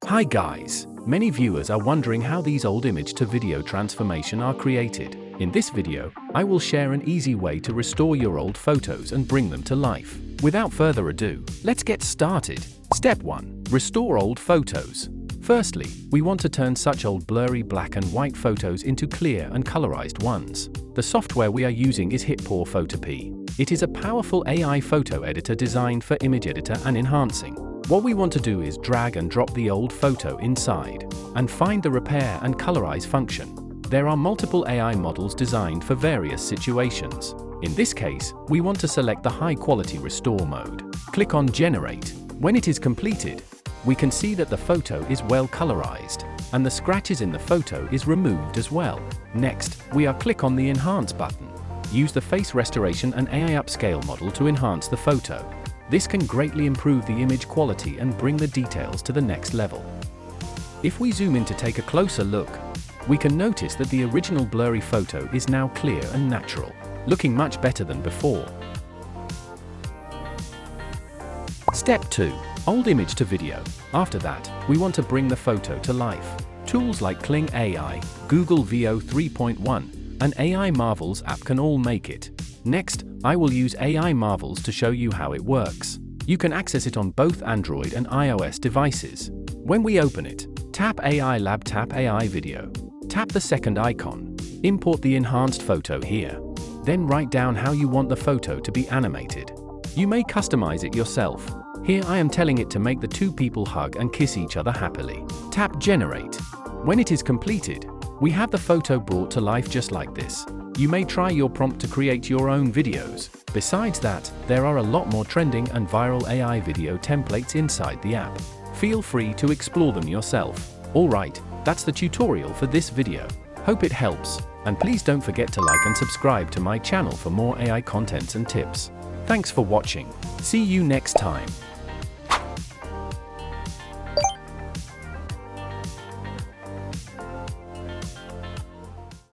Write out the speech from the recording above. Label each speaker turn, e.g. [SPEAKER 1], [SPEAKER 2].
[SPEAKER 1] Hi guys! Many viewers are wondering how these old image to video transformation are created. In this video, I will share an easy way to restore your old photos and bring them to life. Without further ado, let's get started. Step 1. Restore old photos. Firstly, we want to turn such old blurry black and white photos into clear and colorized ones. The software we are using is HitPaw Photopea. It is a powerful AI photo editor designed for image editor and enhancing. What we want to do is drag and drop the old photo inside, and find the repair and colorize function. There are multiple AI models designed for various situations. In this case, we want to select the high-quality restore mode. Click on Generate. When it is completed, we can see that the photo is well colorized, and the scratches in the photo is removed as well. Next, we click on the Enhance button. Use the Face Restoration and AI Upscale model to enhance the photo. This can greatly improve the image quality and bring the details to the next level. If we zoom in to take a closer look, we can notice that the original blurry photo is now clear and natural, looking much better than before. Step 2. Old image to video. After that, we want to bring the photo to life. Tools like Kling AI, Google Veo 3.1, and AI Marvels app can all make it. Next, I will use AI Marvels to show you how it works. You can access it on both Android and iOS devices. When we open it, tap AI Lab, tap AI Video. Tap the second icon. Import the enhanced photo here. Then write down how you want the photo to be animated. You may customize it yourself. Here I am telling it to make the two people hug and kiss each other happily. Tap Generate. When it is completed, we have the photo brought to life just like this. You may try your prompt to create your own videos. Besides that, there are a lot more trending and viral AI video templates inside the app. Feel free to explore them yourself. Alright, that's the tutorial for this video. Hope it helps, and please don't forget to like and subscribe to my channel for more AI contents and tips. Thanks for watching. See you next time.